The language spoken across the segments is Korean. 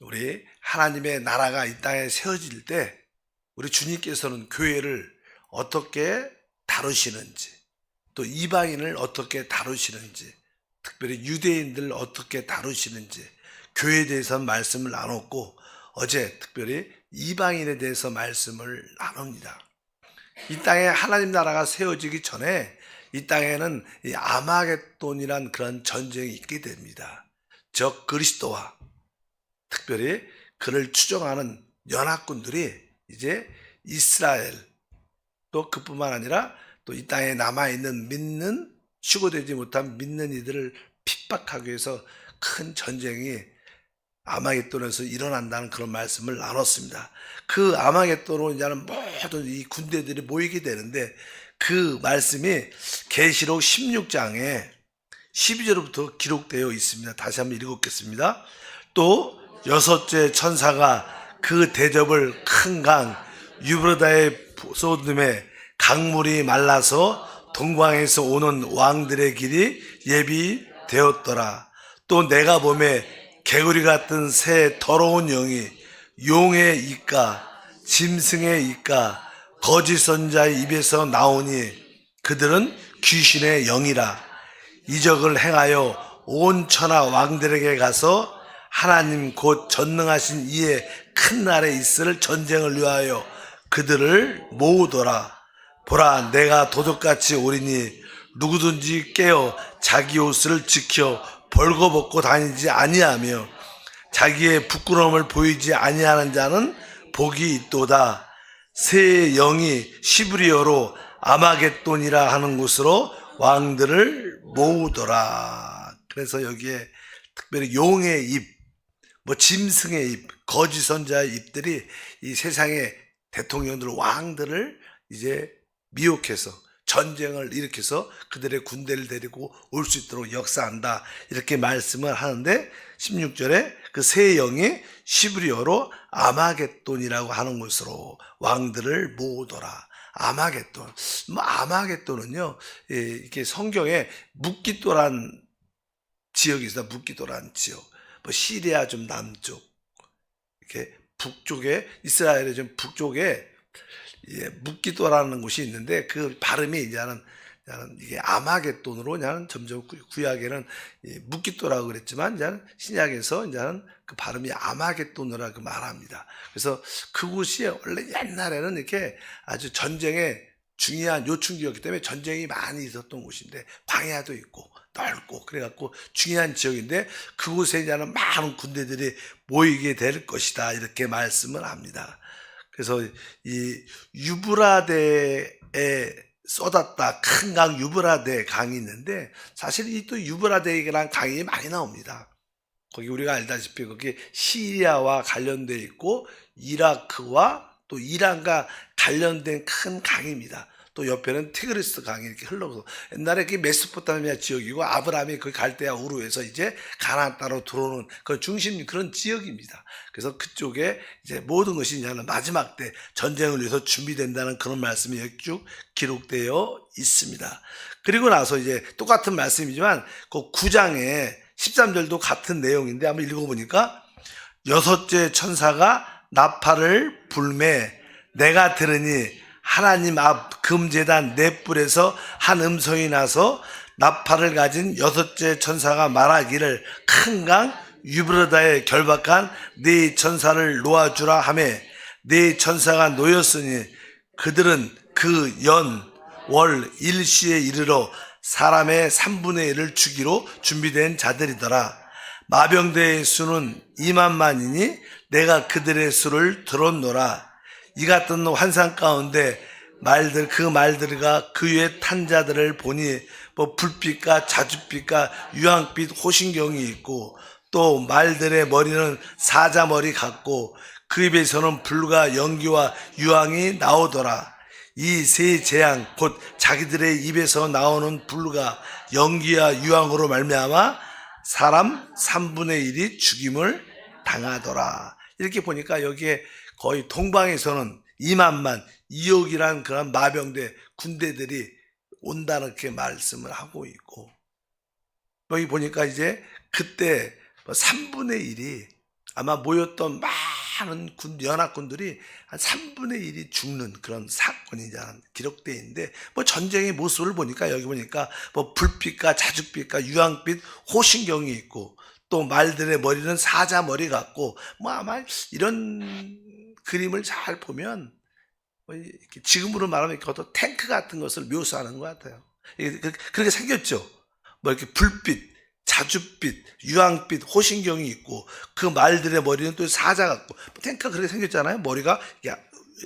우리 하나님의 나라가 이 땅에 세워질 때 우리 주님께서는 교회를 어떻게 다루시는지, 또 이방인을 어떻게 다루시는지, 특별히 유대인들 어떻게 다루시는지 교회에 대해서 말씀을 나눴고, 어제 특별히 이방인에 대해서 말씀을 나눕니다. 이 땅에 하나님 나라가 세워지기 전에 이 땅에는 이 아마겟돈이란 그런 전쟁이 있게 됩니다. 적 그리스도와 특별히 그를 추종하는 연합군들이 이제 이스라엘, 또 그뿐만 아니라 또 이 땅에 남아있는 믿는, 휴거되지 못한 믿는 이들을 핍박하기 위해서 큰 전쟁이 아마겟돈에서 일어난다는 그런 말씀을 나눴습니다. 그 아마겟돈으로 이제는 모든 이 군대들이 모이게 되는데, 그 말씀이 계시록 16장에 12절부터 기록되어 있습니다. 다시 한번 읽어보겠습니다. 또 여섯째 천사가 그 대접을 큰 강 유브라다에 쏟음에 강물이 말라서 동방에서 오는 왕들의 길이 예비되었더라. 또 내가 보매 개구리 같은 새 더러운 영이 용의 입과 짐승의 입과 거짓 선자의 입에서 나오니 그들은 귀신의 영이라. 이적을 행하여 온 천하 왕들에게 가서 하나님 곧 전능하신 이의 큰 날에 있을 전쟁을 위하여 그들을 모으더라. 보라, 내가 도둑같이 오리니 누구든지 깨어 자기 옷을 지켜 벌거벗고 다니지 아니하며 자기의 부끄러움을 보이지 아니하는 자는 복이 있도다. 새 영이 시브리어로 아마겟돈이라 하는 곳으로 왕들을 모으더라. 그래서 여기에 특별히 용의 입, 짐승의 입, 거짓 선자의 입들이 이 세상의 대통령들, 왕들을 이제 미혹해서 전쟁을 일으켜서 그들의 군대를 데리고 올 수 있도록 역사한다, 이렇게 말씀을 하는데, 16절에 그 새 영이 시브리어로 아마겟돈이라고 하는 곳으로 왕들을 모으더라. 아마겟돈. 아마겟돈은요, 이렇게 성경에 묵기도란 지역이 있어요. 묵기도란 지역. 시리아 좀 남쪽, 이렇게 북쪽에, 이스라엘의 좀 북쪽에 묵기도라는 곳이 있는데, 그 발음이 이제는 이게 아마겟돈으로 그냥 점점 구약에는 묵기도라고 그랬지만, 이제는 신약에서 이제는 그 발음이 아마겟돈이라고 말합니다. 그래서 그곳이 원래 옛날에는 이렇게 아주 전쟁의 중요한 요충지였기 때문에 전쟁이 많이 있었던 곳인데, 광야도 있고 넓고 그래갖고 중요한 지역인데, 그곳에 이제는 많은 군대들이 모이게 될 것이다, 이렇게 말씀을 합니다. 그래서 이 유브라데에 쏟았다, 큰 강 유브라데 강이 있는데, 사실 이 또 유브라데라는 강이 많이 나옵니다. 거기 우리가 알다시피 거기 시리아와 관련되어 있고 이라크와 또 이란과 관련된 큰 강입니다. 또 옆에는 티그리스 강이 이렇게 흘러서, 옛날에 그 메소포타미아 지역이고 아브라함이 그 갈대아 우르에서 이제 가나안 땅으로 들어오는 그 중심, 그런 지역입니다. 그래서 그쪽에 이제 모든 것이 이제 마지막 때 전쟁을 위해서 준비된다는 그런 말씀이 여기 쭉 기록되어 있습니다. 그리고 나서 이제 똑같은 말씀이지만 그 9장에 13절도 같은 내용인데, 한번 읽어보니까 여섯째 천사가 나팔을 불매 내가 들으니 하나님 앞 금제단 넷불에서 한 음성이 나서 나팔을 가진 여섯째 천사가 말하기를 큰 강 유브라다에 결박한 네 천사를 놓아주라 하매, 네 천사가 놓였으니 그들은 그 연, 월, 일시에 이르러 사람의 3분의 1을 주기로 준비된 자들이더라. 마병대의 수는 2만만이니 내가 그들의 수를 들었노라. 이 같은 환상 가운데 그 말들과 그 위에 탄 자들을 보니 불빛과 자줏빛과 유황빛 호신경이 있고, 또 말들의 머리는 사자머리 같고 그 입에서는 불과 연기와 유황이 나오더라. 이 세 재앙 곧 자기들의 입에서 나오는 불과 연기와 유황으로 말미암아 사람 3분의 1이 죽임을 당하더라. 이렇게 보니까 여기에 거의 동방에서는 2만만, 2억이란 그런 마병대 군대들이 온다는 이렇게 말씀을 하고 있고, 여기 보니까 이제 그때 3분의 1이 아마 모였던 많은 연합군들이 한 3분의 1이 죽는 그런 사건이 이제 기록되어 있는데, 뭐 전쟁의 모습을 보니까 여기 보니까 뭐 불빛과 자줏빛과 유황빛 호신경이 있고, 또 말들의 머리는 사자 머리 같고, 뭐 아마 이런 그림을 잘 보면 뭐 이렇게 지금으로 말하면 어떤 탱크 같은 것을 묘사하는 것 같아요. 그렇게 생겼죠. 뭐 이렇게 불빛, 자줏빛, 유황빛, 호신경이 있고, 그 말들의 머리는 또 사자 같고, 탱크가 그렇게 생겼잖아요. 머리가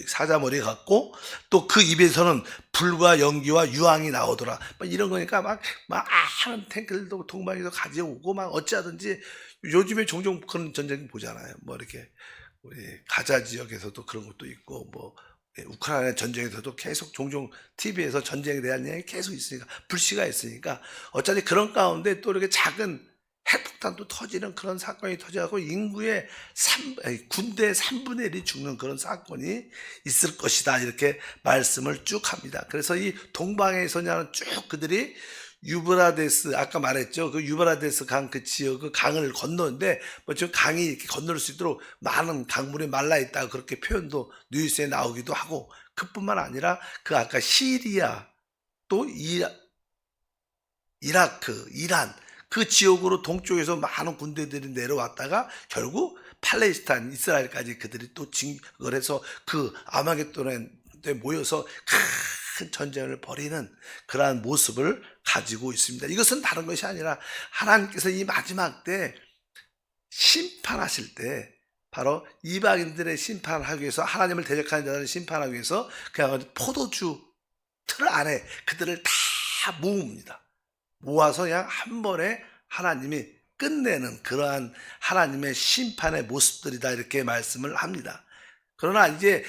사자 머리 같고, 또 그 입에서는 불과 연기와 유황이 나오더라. 뭐 이런 거니까 막 하는 탱크들도 동방에서 가져오고 막 어찌하든지, 요즘에 종종 그런 전쟁 보잖아요. 뭐 이렇게 우리 가자 지역에서도 그런 것도 있고, 뭐 우크라이나 전쟁에서도 계속 종종 TV에서 전쟁에 대한 이야기 계속 있으니까, 불씨가 있으니까, 어차피 그런 가운데 또 이렇게 작은 핵폭탄도 터지는 그런 사건이 터져갖고 인구의 군대의 3분의 1이 죽는 그런 사건이 있을 것이다, 이렇게 말씀을 쭉 합니다. 그래서 이 동방의 소녀는 쭉 그들이 유브라데스, 아까 말했죠. 그 유브라데스 강 그 지역, 그 강을 건너는데, 뭐 지금 강이 이렇게 건널 수 있도록 많은 강물이 말라 있다, 그렇게 표현도 뉴스에 나오기도 하고, 그뿐만 아니라 그 아까 시리아, 또 이라크, 이란, 그 지역으로 동쪽에서 많은 군대들이 내려왔다가 결국 팔레스타인, 이스라엘까지 그들이 또 진격을 해서 그 아마겟돈에 모여서 큰 전쟁을 벌이는 그러한 모습을 가지고 있습니다. 이것은 다른 것이 아니라 하나님께서 이 마지막 때 심판하실 때, 바로 이방인들의 심판을 하기 위해서, 하나님을 대적하는 자들을 심판하기 위해서 그냥 포도주 틀 안에 그들을 다 모읍니다. 모아서 그냥 한 번에 하나님이 끝내는 그러한 하나님의 심판의 모습들이다, 이렇게 말씀을 합니다. 그러나 이제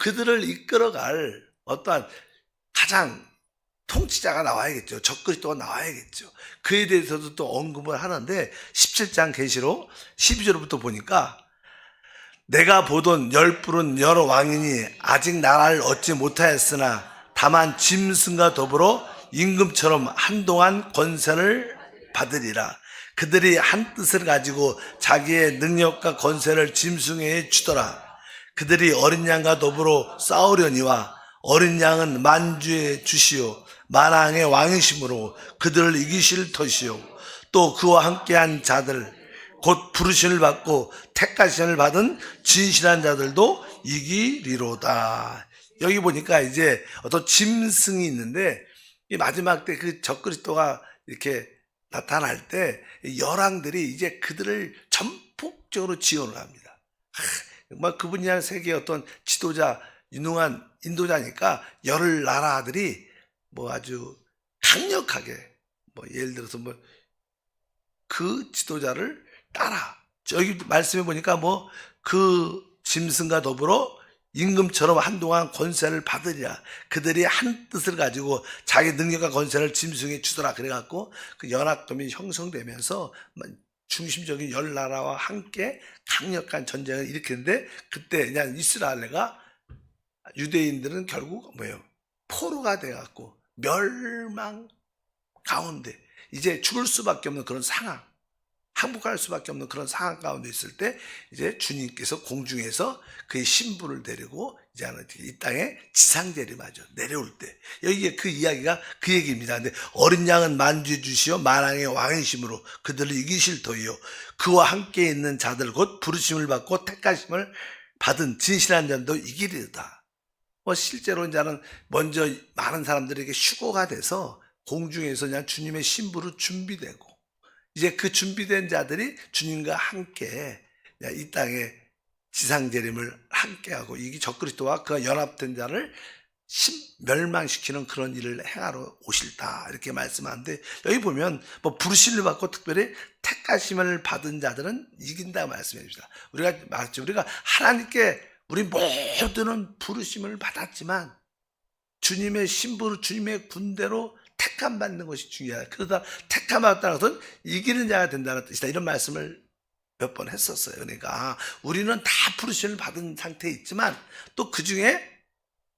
그들을 이끌어갈 어떠한 가장 통치자가 나와야겠죠. 적그리스도가 나와야겠죠. 그에 대해서도 또 언급을 하는데, 17장 계시록 12절부터 보니까, 내가 보던 열부른 여러 왕이니 아직 나라를 얻지 못하였으나 다만 짐승과 더불어 임금처럼 한동안 권세를 받으리라. 그들이 한 뜻을 가지고 자기의 능력과 권세를 짐승에게 주더라. 그들이 어린 양과 더불어 싸우려니와 어린 양은 만주의 주시오 만왕의 왕이심으로 그들을 이기실 터시오. 또 그와 함께한 자들 곧 부르심을 받고 택하심을 받은 진실한 자들도 이기리로다. 여기 보니까 이제 어떤 짐승이 있는데, 이 마지막 때 그 적그리스도가 이렇게 나타날 때 열왕들이 이제 그들을 전폭적으로 지원을 합니다. 정말 그분이 세계의 어떤 지도자, 유능한 인도자니까 열 나라들이 뭐 아주 강력하게, 뭐 예를 들어서 뭐 그 지도자를 따라, 여기 말씀해 보니까 뭐 그 짐승과 더불어 임금처럼 한동안 권세를 받으리라. 그들이 한 뜻을 가지고 자기 능력과 권세를 짐승에 주더라. 그래갖고 그 연합dom이 형성되면서 중심적인 열 나라와 함께 강력한 전쟁을 일으키는데, 그때 그냥 이스라엘과 유대인들은 결국 뭐예요? 포로가 돼갖고 멸망 가운데 이제 죽을 수밖에 없는 그런 상황, 항복할 수밖에 없는 그런 상황 가운데 있을 때, 이제 주님께서 공중에서 그의 신부를 데리고 이제 이 땅에 지상재림하죠. 내려올 때. 여기에 그 이야기가 그 얘기입니다. 근데 어린 양은 만주의 주시오 만왕의 왕이심으로 그들을 이기실 터이요 그와 함께 있는 자들 곧 부르심을 받고 택하심을 받은 진실한 자도 이기리다. 뭐 실제로 이제는 먼저 많은 사람들에게 휴거가 돼서 공중에서 그냥 주님의 신부로 준비되고, 이제 그 준비된 자들이 주님과 함께 이 땅에 지상재림을 함께하고, 이게 적그리스도와 그가 연합된 자를 멸망시키는 그런 일을 행하러 오실다, 이렇게 말씀하는데, 여기 보면 뭐 부르심을 받고 특별히 택하심을 받은 자들은 이긴다 말씀해 줍니다. 우리가 말했죠. 우리가 하나님께 우리 모두는 부르심을 받았지만 주님의 신부로, 주님의 군대로 택함 받는 것이 중요하다. 그러다 택함 받았다는 것은 이기는 자가 된다는 뜻이다, 이런 말씀을 몇 번 했었어요. 그러니까 우리는 다 부르심을 받은 상태에 있지만 또 그 중에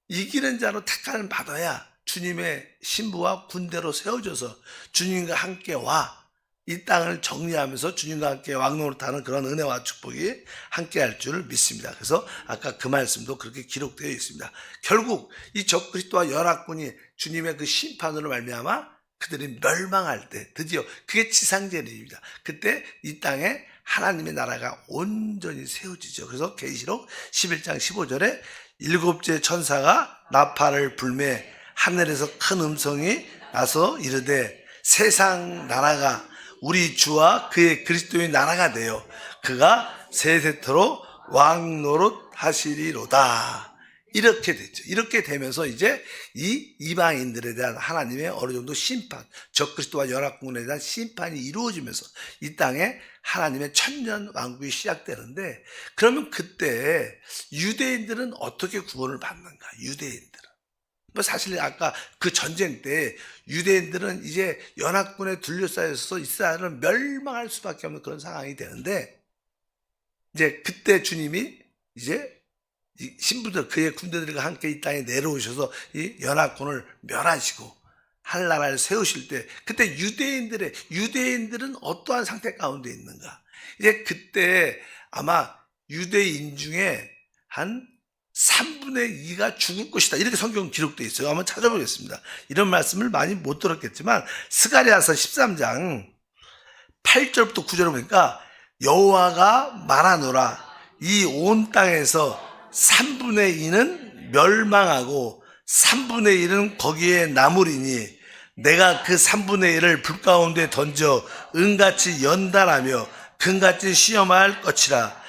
이기는 자로 택함을 받아야 주님의 신부와 군대로 세워져서 주님과 함께 와 이 땅을 정리하면서 주님과 함께 왕노릇하는 그런 은혜와 축복이 함께 할 줄 믿습니다. 그래서 아까 그 말씀도 그렇게 기록되어 있습니다. 결국 이 적그리스도와 연합군이 주님의 그 심판으로 말미암아 그들이 멸망할 때 드디어 그게 지상제일입니다. 그때 이 땅에 하나님의 나라가 온전히 세워지죠. 그래서 계시록 11장 15절에 일곱째 천사가 나팔을 불매 하늘에서 큰 음성이 나서 이르되 세상 나라가 우리 주와 그의 그리스도의 나라가 되어 그가 세세토록 왕노릇 하시리로다. 이렇게 됐죠. 이렇게 되면서 이제 이 이방인들에 대한 하나님의 어느 정도 심판, 적그리스도와 연합군에 대한 심판이 이루어지면서 이 땅에 하나님의 천년 왕국이 시작되는데, 그러면 그때 유대인들은 어떻게 구원을 받는가? 유대인들은 뭐 사실 아까 그 전쟁 때 유대인들은 이제 연합군에 둘러싸여서 이스라엘을 멸망할 수밖에 없는 그런 상황이 되는데, 이제 그때 주님이 이제 이 신부들 그의 군대들과 함께 이 땅에 내려오셔서 이 연합군을 멸하시고 하늘나라를 세우실 때, 그때 유대인들은 어떠한 상태 가운데 있는가? 이제 그때 아마 유대인 중에 한 3분의 2가 죽을 것이다, 이렇게 성경 기록되어 있어요. 한번 찾아보겠습니다. 이런 말씀을 많이 못 들었겠지만 스가랴서 13장 8절부터 9절을 보니까 여호와가 말하노라 이 온 땅에서 3분의 2는 멸망하고 3분의 1은 거기에 남으리니 내가 그 3분의 1을 불 가운데 던져 은같이 연단하며 금같이 시험할 것이라.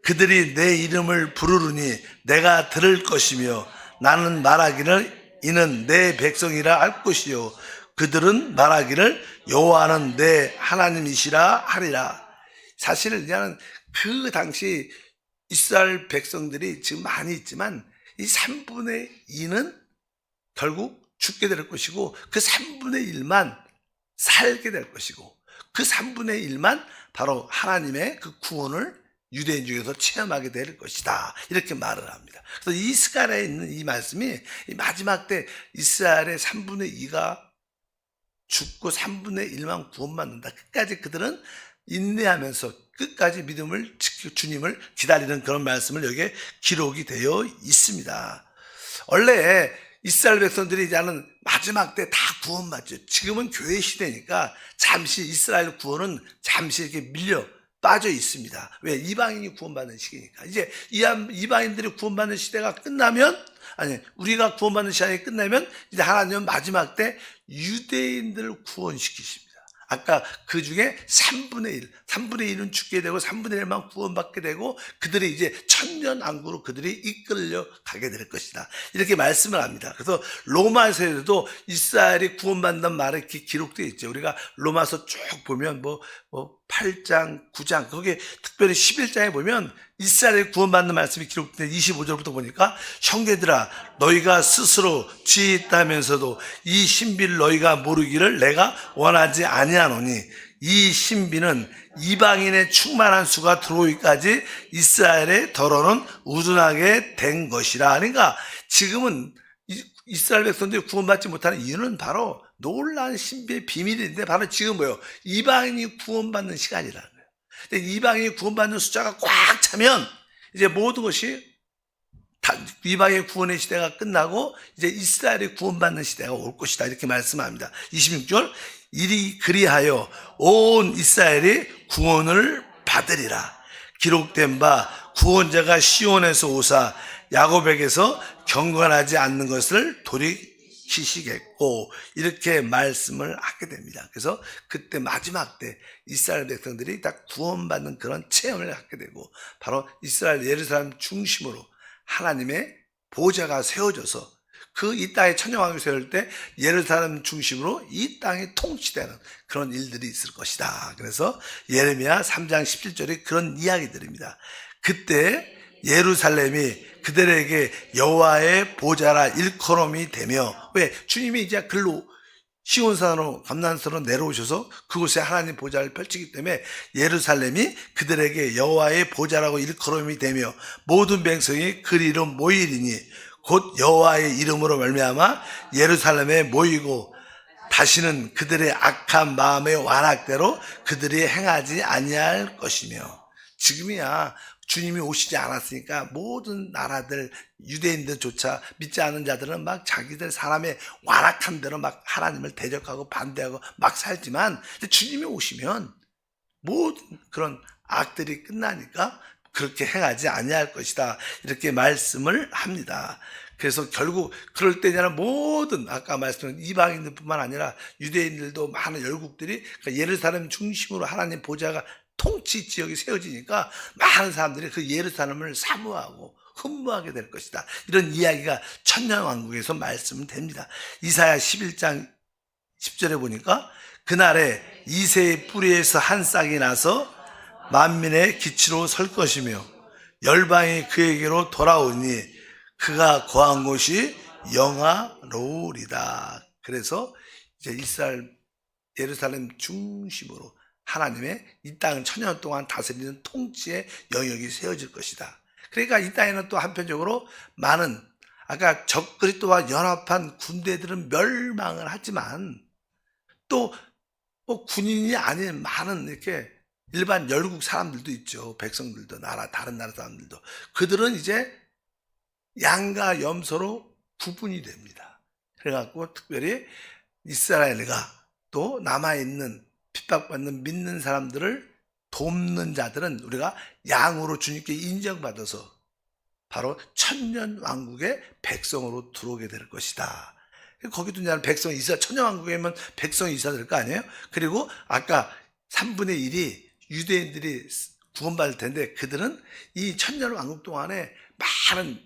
그들이 내 이름을 부르르니 내가 들을 것이며 나는 말하기를 이는 내 백성이라 할 것이요 그들은 말하기를 여호와는 내 하나님이시라 하리라. 사실은 그 당시 이스라엘 백성들이 지금 많이 있지만 이 3분의 2는 결국 죽게 될 것이고 그 3분의 1만 살게 될 것이고 그 3분의 1만 바로 하나님의 그 구원을 유대인 중에서 체험하게 될 것이다, 이렇게 말을 합니다. 그래서 이 스가랴에 있는 이 말씀이 마지막 때 이스라엘의 3분의 2가 죽고 3분의 1만 구원받는다, 끝까지 그들은 인내하면서 끝까지 믿음을 지키고 주님을 기다리는 그런 말씀을 여기에 기록이 되어 있습니다. 원래 이스라엘 백성들이 이제는 마지막 때 다 구원받죠. 지금은 교회 시대니까 잠시 이스라엘 구원은 잠시 이렇게 밀려 빠져 있습니다. 왜? 이방인이 구원받는 시기니까. 이제 이방인들이 구원받는 시대가 끝나면, 우리가 구원받는 시간이 끝나면 이제 하나님은 마지막 때 유대인들을 구원시키십니다. 아까 그 중에 3분의 1은 죽게 되고 3분의 1만 구원받게 되고 그들이 이제 천년 왕국으로 그들이 이끌려 가게 될 것이다, 이렇게 말씀을 합니다. 그래서 로마서에도 이스라엘이 구원받는 말이 이렇게 기록되어 있죠. 우리가 로마서 쭉 보면 8장, 9장, 거기에 특별히 11장에 보면 이스라엘이 구원받는 말씀이 기록된 25절부터 보니까 형제들아 너희가 스스로 지혜 있다면서도 이 신비를 너희가 모르기를 내가 원하지 아니하노니 이 신비는 이방인의 충만한 수가 들어오기까지 이스라엘의 더러는 우둔하게 된 것이라. 그러니까 지금은 이스라엘 백성들이 구원받지 못하는 이유는 바로 놀라운 신비의 비밀인데, 바로 지금 이방인이 구원받는 시간이라는 거예요. 근데 이방인이 구원받는 숫자가 꽉 차면 이제 모든 것이 이방의 구원의 시대가 끝나고 이제 이스라엘의 구원받는 시대가 올 것이다, 이렇게 말씀합니다. 26절 이리 그리하여 온 이스라엘이 구원을 받으리라. 기록된 바 구원자가 시온에서 오사 야곱에게서 경건하지 않는 것을 돌이키시겠고, 이렇게 말씀을 하게 됩니다. 그래서 그때 마지막 때 이스라엘 백성들이 다 구원받는 그런 체험을 갖게 되고, 바로 이스라엘 예루살렘 중심으로 하나님의 보좌가 세워져서 그 이 땅에 천년왕국을 세울 때 예루살렘 중심으로 이 땅이 통치되는 그런 일들이 있을 것이다. 그래서 예레미야 3장 17절에 그런 이야기들입니다. 그때 예루살렘이 그들에게 여호와의 보좌라 일컬음이 되며, 왜? 주님이 이제 글로 시온산으로 감난산으로 내려오셔서 그곳에 하나님 보좌를 펼치기 때문에 예루살렘이 그들에게 여호와의 보좌라고 일컬음이 되며 모든 백성이 그리로 모이리니 곧 여호와의 이름으로 말미암아 예루살렘에 모이고 다시는 그들의 악한 마음의 완악대로 그들이 행하지 아니할 것이며. 지금이야 주님이 오시지 않았으니까 모든 나라들, 유대인들조차 믿지 않은 자들은 막 자기들 사람의 완악한 대로 막 하나님을 대적하고 반대하고 막 살지만, 주님이 오시면 모든 그런 악들이 끝나니까 그렇게 행하지 아니할 것이다, 이렇게 말씀을 합니다. 그래서 결국 그럴 때냐는 모든, 아까 말씀드린 이방인들뿐만 아니라 유대인들도 많은 열국들이, 그러니까 예루살렘 중심으로 하나님 보좌가 통치 지역이 세워지니까 많은 사람들이 그 예루살렘을 사모하고 흠모하게 될 것이다, 이런 이야기가 천년왕국에서 말씀됩니다. 이사야 11장 10절에 보니까 그날에 이새의 뿌리에서 한 싹이 나서 만민의 기치로 설 것이며 열방이 그에게로 돌아오니 그가 거한 곳이 영화로우리다. 그래서 이제 이스라엘 예루살렘 중심으로 하나님의 이 땅을 천년 동안 다스리는 통치의 영역이 세워질 것이다. 그러니까 이 땅에는 또 한편적으로 많은, 아까 적그리스도와 연합한 군대들은 멸망을 하지만 또 뭐 군인이 아닌 많은 이렇게 일반 열국 사람들도 있죠. 백성들도, 다른 나라 사람들도. 그들은 이제 양과 염소로 구분이 됩니다. 그래갖고 특별히 이스라엘과 또 남아있는 핍박받는 믿는 사람들을 돕는 자들은 우리가 양으로 주님께 인정받아서 바로 천년왕국의 백성으로 들어오게 될 것이다. 거기도 이제 백성이 있어, 천년왕국에면 백성이 있어야 될 거 아니에요? 그리고 아까 3분의 1이 유대인들이 구원받을 텐데, 그들은 이 천년왕국 동안에 많은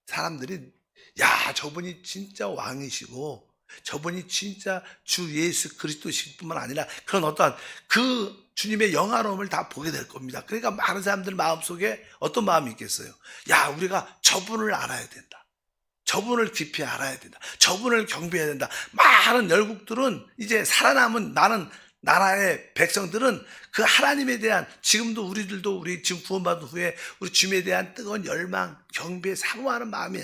사람들이, 야, 저분이 진짜 왕이시고 저분이 진짜 주 예수 그리스도실 뿐만 아니라 그런 어떠한 그 주님의 영화로움을 다 보게 될 겁니다. 그러니까 많은 사람들 마음속에 어떤 마음이 있겠어요? 야, 우리가 저분을 알아야 된다, 저분을 깊이 알아야 된다, 저분을 경배해야 된다. 많은 열국들은, 이제 살아남은 많은 나라의 백성들은 그 하나님에 대한, 지금도 우리들도 우리 지금 구원받은 후에 우리 주님에 대한 뜨거운 열망, 경배, 사모하는 마음이,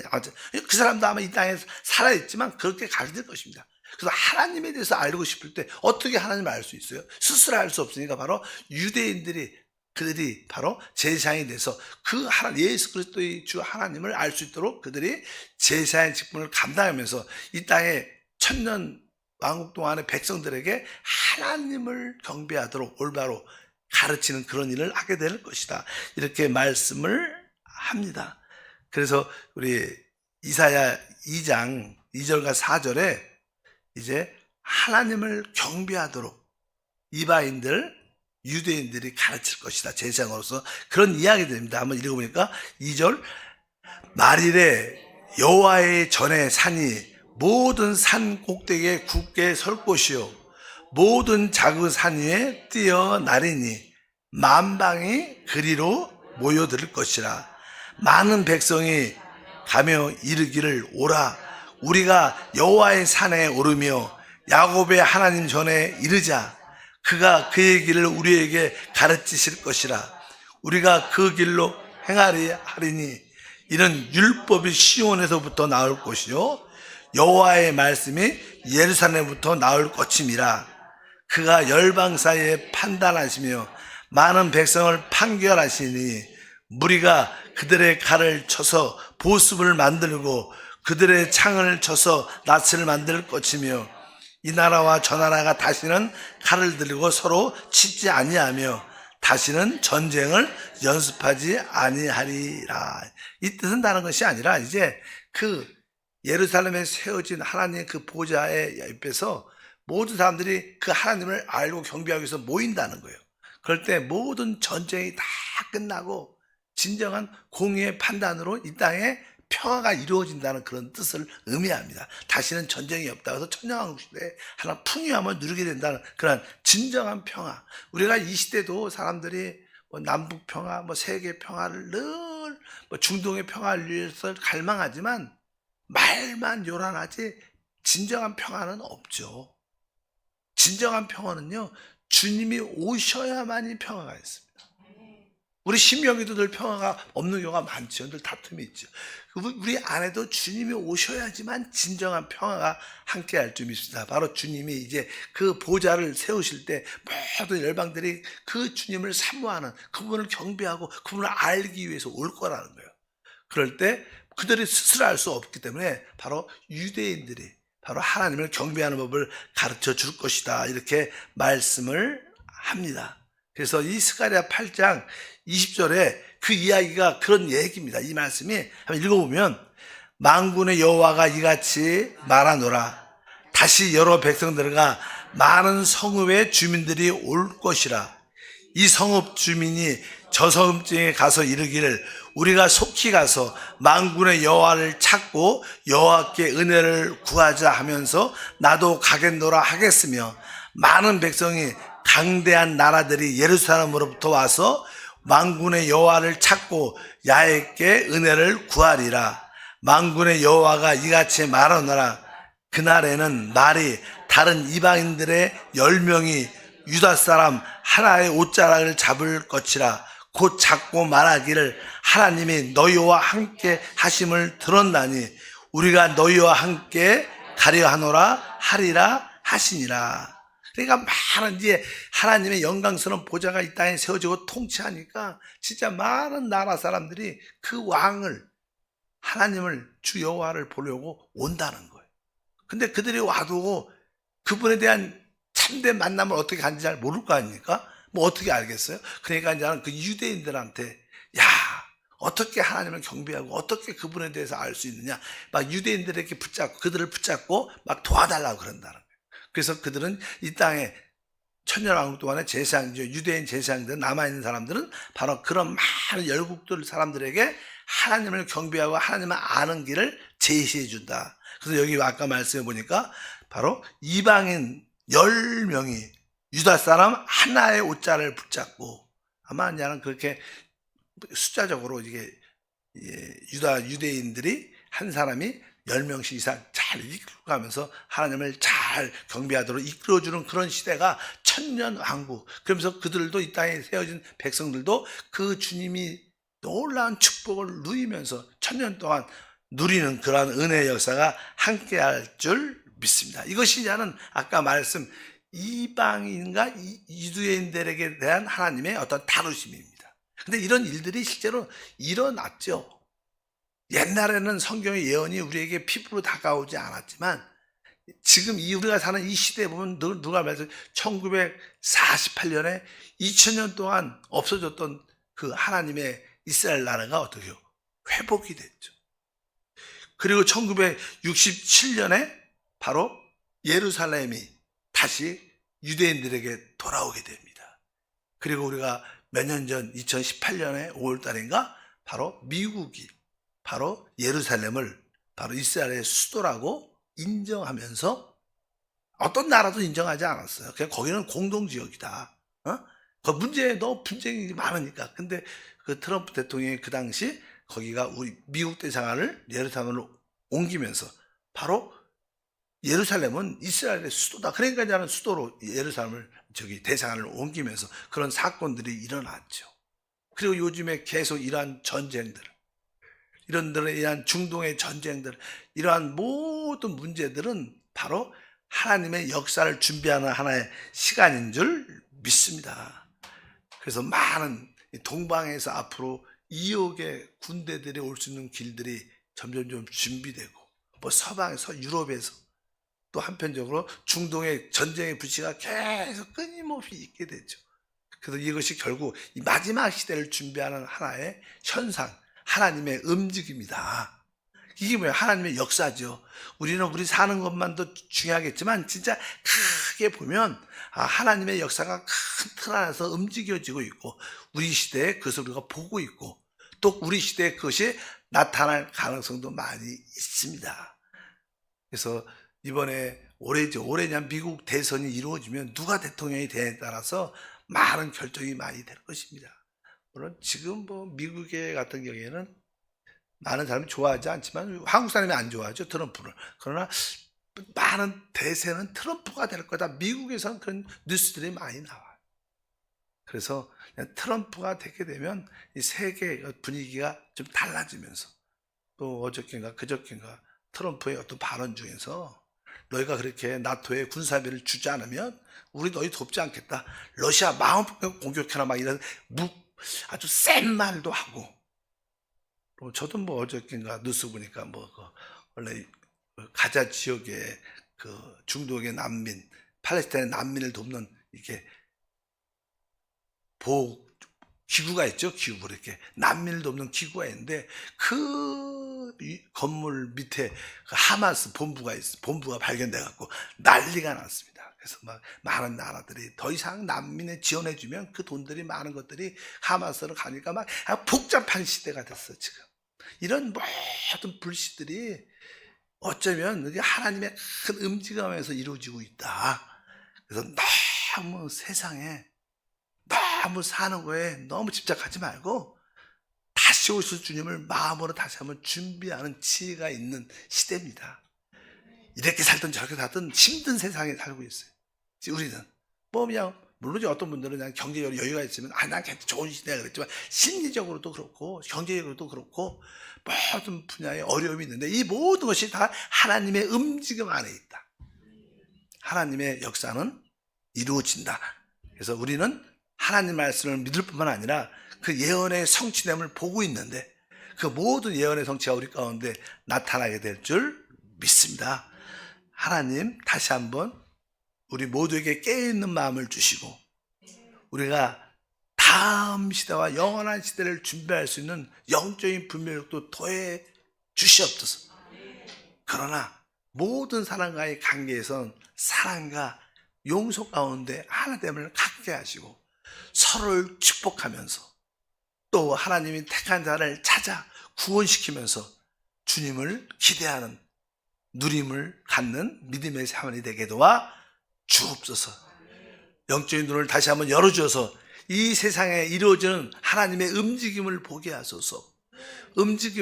그 사람도 아마 이 땅에 살아있지만 그렇게 가게 될 것입니다. 그래서 하나님에 대해서 알고 싶을 때 어떻게 하나님을 알 수 있어요? 스스로 알 수 없으니까 바로 유대인들이, 그들이 바로 제사장이 돼서 그 하나님, 예수 그리스도의 주 하나님을 알 수 있도록 그들이 제사장 직분을 감당하면서 이 땅에 천년 왕국 동안의 백성들에게 하나님을 경배하도록 올바로 가르치는 그런 일을 하게 될 것이다, 이렇게 말씀을 합니다. 그래서 우리 이사야 2장 2절과 4절에 이제 하나님을 경배하도록 이방인들, 유대인들이 가르칠 것이다, 제사장으로서, 그런 이야기들입니다. 한번 읽어보니까 2절, 말일에 여호와의 전에 산이 모든 산 꼭대기에 굳게 설 곳이요 모든 작은 산 위에 뛰어나리니 만방이 그리로 모여들 것이라. 많은 백성이 가며 이르기를, 오라, 우리가 여호와의 산에 오르며 야곱의 하나님 전에 이르자. 그가 그의 길을 우리에게 가르치실 것이라. 우리가 그 길로 행하리니 이는 율법이 시온에서부터 나올 것이요 여호와의 말씀이 예루살렘부터 나올 것임이라. 그가 열방 사이에 판단하시며 많은 백성을 판결하시니 무리가 그들의 칼을 쳐서 보습을 만들고 그들의 창을 쳐서 낫을 만들 것이며 이 나라와 저 나라가 다시는 칼을 들고 서로 치지 아니하며 다시는 전쟁을 연습하지 아니하리라. 이 뜻은 다른 것이 아니라 이제 그 예루살렘에 세워진 하나님의 그 보좌의 옆에서 모든 사람들이 그 하나님을 알고 경배하기 위해서 모인다는 거예요. 그럴 때 모든 전쟁이 다 끝나고 진정한 공의의 판단으로 이 땅에 평화가 이루어진다는 그런 뜻을 의미합니다. 다시는 전쟁이 없다 해서 천년왕국 시대에 하나 풍요함을 누리게 된다는 그런 진정한 평화. 우리가 이 시대도 사람들이 뭐 남북 평화, 뭐 세계 평화를 늘 뭐 중동의 평화를 위해서 갈망하지만 말만 요란하지 진정한 평화는 없죠. 진정한 평화는요, 주님이 오셔야만이 평화가 있습니다. 우리 심령에도 늘 평화가 없는 경우가 많죠. 늘 다툼이 있죠. 우리 안에도 주님이 오셔야지만 진정한 평화가 함께할 줄 믿습니다. 바로 주님이 이제 그 보좌를 세우실 때 모든 열방들이 그 주님을 사모하는, 그분을 경배하고 그분을 알기 위해서 올 거라는 거예요. 그럴 때 그들이 스스로 알 수 없기 때문에 바로 유대인들이 바로 하나님을 경배하는 법을 가르쳐 줄 것이다, 이렇게 말씀을 합니다. 그래서 이 스가랴 8장 20절에 그 이야기가 그런 얘기입니다. 이 말씀이 한번 읽어보면, 만군의 여호와가 이같이 말하노라. 다시 여러 백성들과 많은 성읍의 주민들이 올 것이라. 이 성읍 주민이 저 성읍중에 가서 이르기를, 우리가 속히 가서 만군의 여호와를 찾고 여호와께 은혜를 구하자 하면서 나도 가겠노라 하겠으며, 많은 백성이 강대한 나라들이 예루살렘으로부터 와서 만군의 여호와를 찾고 야훼께 은혜를 구하리라. 만군의 여호와가 이같이 말하노라. 그날에는 말이 다른 이방인들의 10명이 유다 사람 하나의 옷자락을 잡을 것이라. 곧 잡고 말하기를, 하나님이 너희와 함께 하심을 들었나니 우리가 너희와 함께 가려 하노라 하리라 하시니라. 그러니까 많은 이제 하나님의 영광스러운 보좌가 이 땅에 세워지고 통치하니까 진짜 많은 나라 사람들이 그 왕을, 하나님을, 주 여호와를 보려고 온다는 거예요. 근데 그들이 와도 그분에 대한 참된 만남을 어떻게 간지 잘 모를 거 아닙니까? 뭐 어떻게 알겠어요? 그러니까 이제는 그 유대인들한테, 야, 어떻게 하나님을 경배하고 어떻게 그분에 대해서 알 수 있느냐, 막 유대인들에게 붙잡고, 그들을 붙잡고 막 도와달라고 그런다는 거예요. 그래서 그들은 이 땅에 천년왕국 동안에 제사장이죠. 유대인 제사장들, 남아있는 사람들은 바로 그런 많은 열국들 사람들에게 하나님을 경배하고 하나님을 아는 길을 제시해 준다. 그래서 여기 아까 말씀해 보니까 바로 이방인 10명이 유다 사람 하나의 옷자를 붙잡고, 아마 이제는 그렇게 숫자적으로 이게 유대인들이 한 사람이 10명씩 이상 잘 이끌어가면서 하나님을 잘 경배하도록 이끌어주는 그런 시대가 천년 왕국. 그러면서 그들도, 이 땅에 세워진 백성들도 그 주님이 놀라운 축복을 누리면서 천년 동안 누리는 그러한 은혜의 역사가 함께할 줄 믿습니다. 이것이 이제는 아까 말씀 이방인과 유대인들에게 대한 하나님의 어떤 다루심입니다. 근데 이런 일들이 실제로 일어났죠. 옛날에는 성경의 예언이 우리에게 피부로 다가오지 않았지만, 지금 우리가 사는 이 시대에 보면 누가 말해서 1948년에 2000년 동안 없어졌던 그 하나님의 이스라엘 나라가 어떻게 회복이 됐죠. 그리고 1967년에 바로 예루살렘이 다시 유대인들에게 돌아오게 됩니다. 그리고 우리가 몇 년 전 2018년에 5월 달인가 바로 미국이 바로 예루살렘을 바로 이스라엘의 수도라고 인정하면서, 어떤 나라도 인정하지 않았어요. 그냥 거기는 공동지역이다. 그 문제에 너무 분쟁이 많으니까. 근데 그 트럼프 대통령이 그 당시 거기가 우리 미국 대사관을 예루살렘으로 옮기면서 바로 예루살렘은 이스라엘의 수도다. 그러니까 이제는 수도로 예루살렘을 대사관을 옮기면서 그런 사건들이 일어났죠. 그리고 요즘에 계속 이러한 전쟁들, 이런 데에 의한 중동의 전쟁들, 이러한 모든 문제들은 바로 하나님의 역사를 준비하는 하나의 시간인 줄 믿습니다. 그래서 많은 동방에서 앞으로 2억의 군대들이 올 수 있는 길들이 점점 준비되고, 뭐 서방에서, 유럽에서, 또 한편적으로 중동의 전쟁의 불씨가 계속 끊임없이 있게 되죠. 그래서 이것이 결국 이 마지막 시대를 준비하는 하나의 현상, 하나님의 움직임이다. 이게 뭐예요? 하나님의 역사죠. 우리는 우리 사는 것만도 중요하겠지만 진짜 크게 보면 하나님의 역사가 큰 틀 안에서 움직여지고 있고, 우리 시대에 그것을 우리가 보고 있고, 또 우리 시대에 그것이 나타날 가능성도 많이 있습니다. 그래서 이번에 올해냐 미국 대선이 이루어지면 누가 대통령이 되냐에 따라서 많은 결정이 많이 될 것입니다. 물론 지금 뭐 미국의 같은 경우에는 많은 사람이 좋아하지 않지만 한국 사람이 안 좋아하죠, 트럼프를. 그러나 많은 대세는 트럼프가 될 거다, 미국에서는 그런 뉴스들이 많이 나와요. 그래서 트럼프가 되게 되면 이 세계 분위기가 좀 달라지면서, 또 어저께인가 그저께인가 트럼프의 어떤 발언 중에서 너희가 그렇게 나토에 군사비를 주지 않으면 우리 너희 돕지 않겠다, 러시아 마음껏 공격해라, 막 이런 아주 센 말도 하고. 저도 뭐 어저께인가 뉴스 보니까 원래 가자 지역에 중동의 난민, 팔레스타인의 난민을 돕는 이게 보호 기구가 있죠. 기구, 이렇게 난민을 돕는 기구가 있는데 건물 밑에 하마스 본부가 발견돼 갖고 난리가 났습니다. 그래서 막 많은 나라들이 더 이상 난민에 지원해주면 그 돈들이 많은 것들이 하마스로 가니까 막 복잡한 시대가 됐어. 지금 이런 모든 불씨들이 어쩌면 하나님의 큰 움직임에서 이루어지고 있다. 그래서 너무 세상에 너무 사는 거에 너무 집착하지 말고 다시 오실 주님을 마음으로 다시 한번 준비하는 지혜가 있는 시대입니다. 이렇게 살든 저렇게 살든 힘든 세상에 살고 있어요. 우리는 그냥 물론 어떤 분들은 그냥 경제적으로 여유가 있으면 난 좋은 시대가 그랬지만, 심리적으로도 그렇고 경제적으로도 그렇고 모든 분야에 어려움이 있는데 이 모든 것이 다 하나님의 움직임 안에 있다. 하나님의 역사는 이루어진다. 그래서 우리는 하나님 말씀을 믿을 뿐만 아니라 그 예언의 성취됨을 보고 있는데 그 모든 예언의 성취가 우리 가운데 나타나게 될 줄 믿습니다. 하나님 다시 한번 우리 모두에게 깨어있는 마음을 주시고 우리가 다음 시대와 영원한 시대를 준비할 수 있는 영적인 분별력도 더해 주시옵소서. 그러나 모든 사람과의 관계에선 사랑과 용서 가운데 하나됨을 갖게 하시고 서로를 축복하면서 또 하나님이 택한 자를 찾아 구원시키면서 주님을 기대하는 누림을 갖는 믿음의 사원이 되게 도와 주옵소서. 영적인 눈을 다시 한번 열어주어서 이 세상에 이루어지는 하나님의 움직임을 보게 하소서.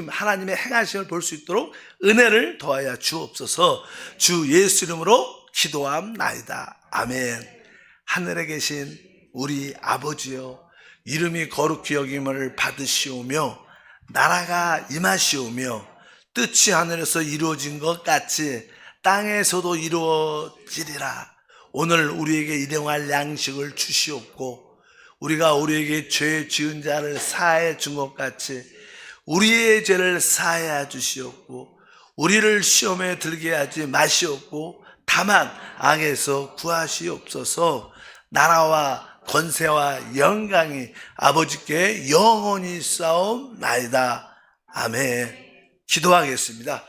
하나님의 행하심을 볼 수 있도록 은혜를 더하여 주옵소서. 주 예수 이름으로 기도함나이다. 아멘. 하늘에 계신 우리 아버지여, 이름이 거룩히 여김을 받으시오며 나라가 임하시오며 뜻이 하늘에서 이루어진 것 같이 땅에서도 이루어지리라. 오늘 우리에게 일용할 양식을 주시옵고 우리가 우리에게 죄 지은 자를 사하여 준 것 같이 우리의 죄를 사하여 주시옵고 우리를 시험에 들게 하지 마시옵고 다만 악에서 구하시옵소서. 나라와 권세와 영광이 아버지께 영원히 싸움나이다. 아멘. 기도하겠습니다.